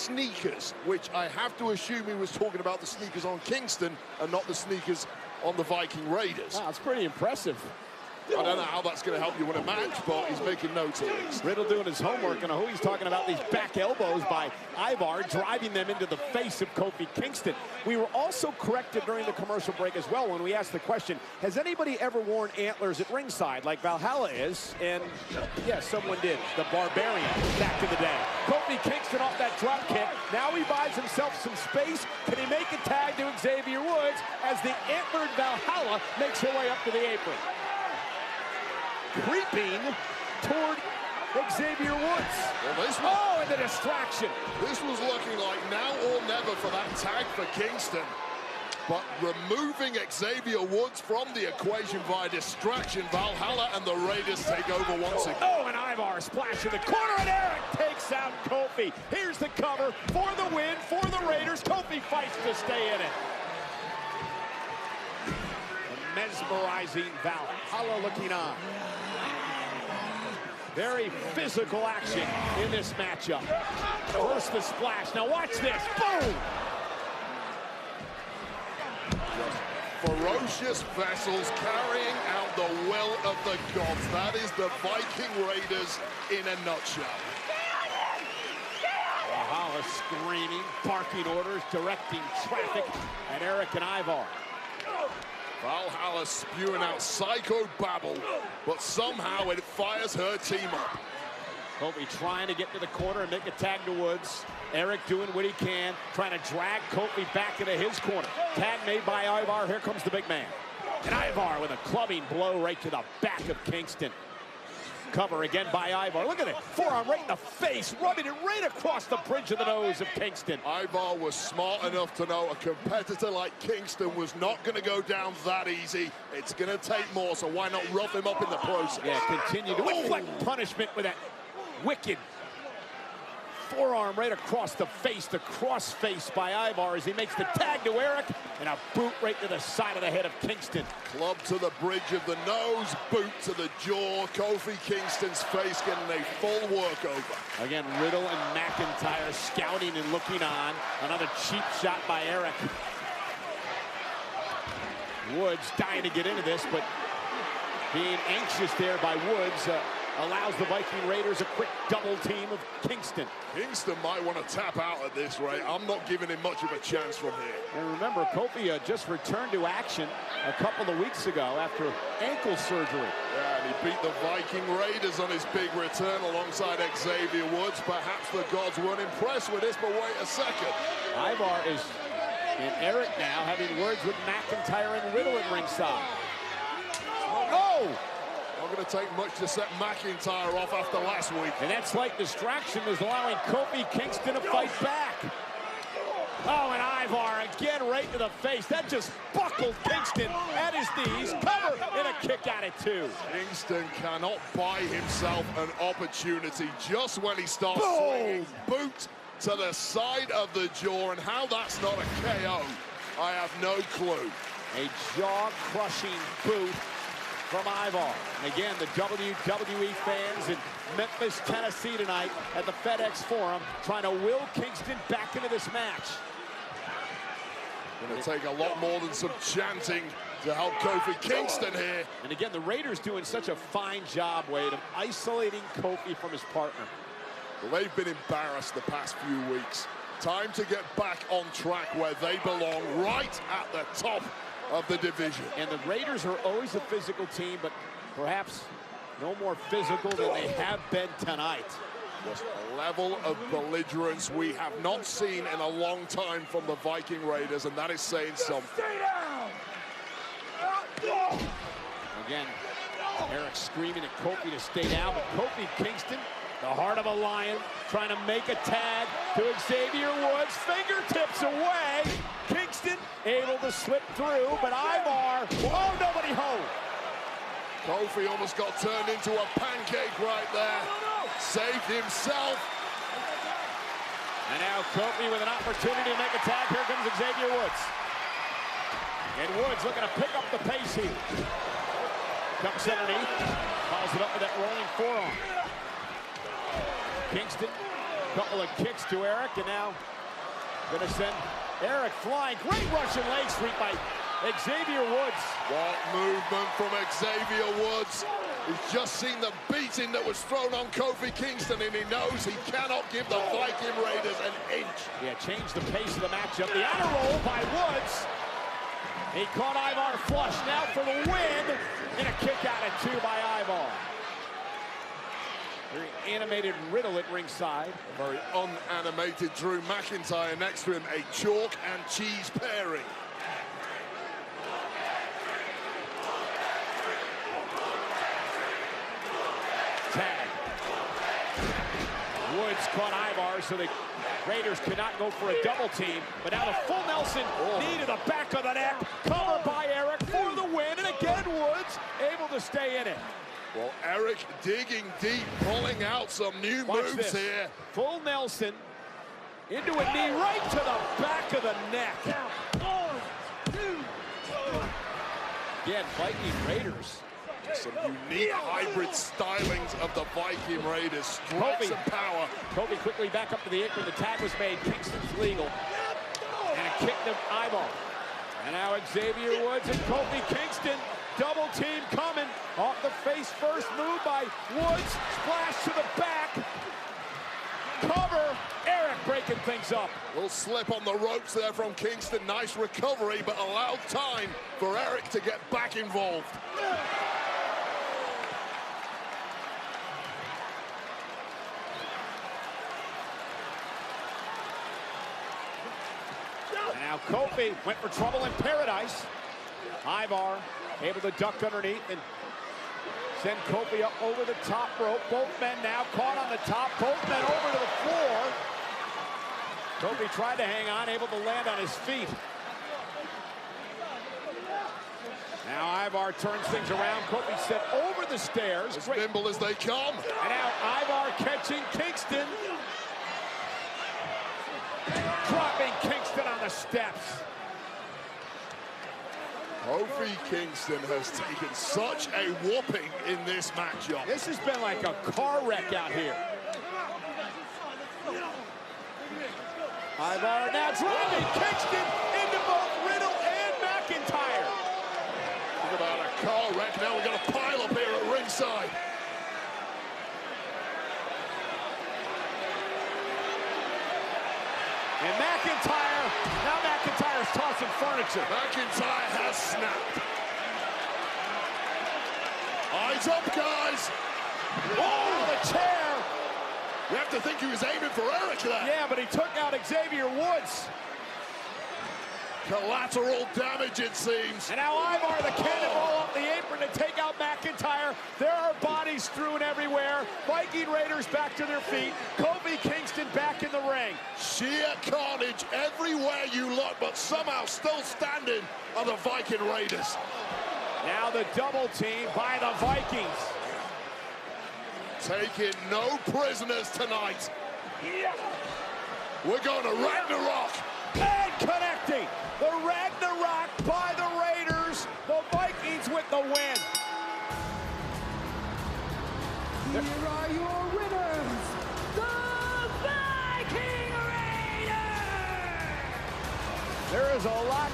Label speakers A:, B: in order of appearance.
A: sneakers, which I have to assume he was talking about the sneakers on Kingston and not the sneakers on the Viking Raiders.
B: Wow, that's pretty impressive.
A: I don't know how that's going to help you win a match, but he's making notes at least.
B: Riddle doing his homework on who he's talking about these back elbows by Ivar, driving them into the face of Kofi Kingston. We were also corrected during the commercial break as well when we asked the question, has anybody ever worn antlers at ringside like Valhalla is? And yes, someone did. The Barbarian back in the day. Kofi Kingston off that drop kick. Now he buys himself some space. Can he make a tag to Xavier Woods as the antlered Valhalla makes her way up to the apron? Creeping toward Xavier Woods. Well, and the distraction.
A: This was looking like now or never for that tag for Kingston. But removing Xavier Woods from the equation via distraction, Valhalla and the Raiders take over once again.
B: Oh, and Ivar splash in the corner, and Eric takes out Kofi. Here's the cover for the win for the Raiders. Kofi fights to stay in it. The mesmerizing Valhalla looking on. Very physical action in this matchup. First the splash. Now watch this. Boom!
A: Ferocious vessels carrying out the will of the gods. That is the Viking Raiders in a nutshell.
B: Valhalla screaming, barking orders, directing traffic, and Eric and Ivar.
A: Valhalla spewing out psycho babble, but somehow it fires her team up.
B: Kofi trying to get to the corner and make a tag to Woods. Eric doing what he can, trying to drag Kofi back into his corner. Tag made by Ivar. Here comes the big man. And Ivar with a clubbing blow right to the back of Kingston. Cover again by Ivar. Look at it. Forearm right in the face, rubbing it right across the bridge of the nose of Kingston.
A: Ivar was smart enough to know a competitor like Kingston was not going to go down that easy. It's going to take more, so why not rough him up in the process?
B: Yeah, continue to inflict punishment with that wicked forearm right across the face, the cross face by Ivar as he makes the tag to Eric, and a boot right to the side of the head of Kingston.
A: Club to the bridge of the nose, boot to the jaw. Kofi Kingston's face getting a full workover.
B: Again, Riddle and McIntyre scouting and looking on. Another cheap shot by Eric. Woods dying to get into this, but being anxious there by Woods allows the Viking Raiders a quick double team of Kingston.
A: Kingston might want to tap out at this rate. I'm not giving him much of a chance from here.
B: And remember, Kofi just returned to action a couple of weeks ago after ankle surgery.
A: Yeah, and he beat the Viking Raiders on his big return alongside Xavier Woods. Perhaps the gods weren't impressed with this, but wait a second.
B: Ivar is and Eric now having words with McIntyre and Riddle at ringside. Oh!
A: Not going to take much to set McIntyre off after last week.
B: And that slight distraction is allowing Kofi Kingston to fight back. Oh, and Ivar again right to the face. That just buckled Kingston at his knees. Cover and a kick out at two.
A: Kingston cannot buy himself an opportunity just when he starts swinging. Boot to the side of the jaw, and how that's not a KO, I have no clue.
B: A jaw-crushing boot from Ivar. And again, the WWE fans in Memphis, Tennessee tonight at the FedEx Forum trying to will Kingston back into this match.
A: Going to take a lot more than some chanting to help Kofi Kingston here.
B: And again, the Raiders doing such a fine job, Wade, of isolating Kofi from his partner.
A: Well, they've been embarrassed the past few weeks. Time to get back on track where they belong, right at the top of the division.
B: And the Raiders are always a physical team, but perhaps no more physical than they have been tonight.
A: Just a level of belligerence we have not seen in a long time from the Viking Raiders, and that is saying something.
C: Stay down!
B: Again, Eric screaming at Kofi to stay down, but Kofi Kingston, the heart of a lion, trying to make a tag to Xavier Woods. Fingertips away. Kingston able to slip through, but Ivar, oh, nobody home.
A: Kofi almost got turned into a pancake right there. Saved himself.
B: And now Kofi with an opportunity to make a tag. Here comes Xavier Woods. And Woods looking to pick up the pace here. Comes underneath. Follows it up with that rolling forearm. Kingston Couple of kicks to Eric, and now gonna send Eric flying. Great Russian leg sweep by Xavier Woods.
A: What movement from Xavier Woods. He's just seen the beating that was thrown on Kofi Kingston, and he knows he cannot give the Viking Raiders an inch.
B: Yeah, changed the pace of the matchup. The honor roll by Woods. He caught Ivar flush now for the win, and a kick out at 2 by Ivar. Very animated Riddle at ringside.
A: A very unanimated Drew McIntyre next to him, a chalk and cheese pairing.
B: Tag. Woods caught Ivar, so the Raiders could not go for a double team. But now the full Nelson knee to the back of the neck. Covered by Eric for the win. And again, Woods able to stay in it.
A: Well, Eric digging deep, pulling out some new moves here.
B: Full Nelson into a knee right to the back of the neck. Again, Viking Raiders.
A: Some unique hybrid stylings of the Viking Raiders. Strikes and power.
B: Kofi quickly back up to the apron. The tag was made. Kingston's legal. And a kick to Ivar. And now Xavier Woods and Kofi Kingston. Double team coming. Off the face first move by Woods. Splash to the back. Cover. Eric breaking things up.
A: Little slip on the ropes there from Kingston. Nice recovery, but allowed time for Eric to get back involved.
B: And now Kofi went for trouble in paradise. Ivar able to duck underneath and send Kofi up over the top rope. Both men now caught on the top. Both men over to the floor. Kofi tried to hang on, able to land on his feet. Now Ivar turns things around. Kofi set over the stairs.
A: As nimble as they come.
B: And now Ivar catching Kingston. Dropping Kingston on the steps.
A: Kofi Kingston has taken such a whooping in this matchup.
B: This has been like a car wreck out here. Ivar now driving Kingston into both Riddle and McIntyre.
A: Talk about a car wreck. Now we've got a pile up here at ringside.
B: And now McIntyre's tossing furniture.
A: McIntyre has snapped. Eyes up, guys.
B: Oh, the chair.
A: You have to think he was aiming for Eric there.
B: Yeah, but he took out Xavier Woods.
A: Collateral damage, it seems.
B: And now Ivar, the cannonball up the apron to take out McIntyre. There are bodies strewn everywhere. Viking Raiders back to their feet. Kofi Kingston back in the ring.
A: Sheer carnage everywhere you look, but somehow still standing are the Viking Raiders.
B: Now the double team by the Vikings.
A: Taking no prisoners tonight. We're going to Ragnarok.
B: And connecting. The Ragnarok by the Raiders. The Vikings with the win.
C: Here are your winners, the Viking Raiders!
B: There is a lot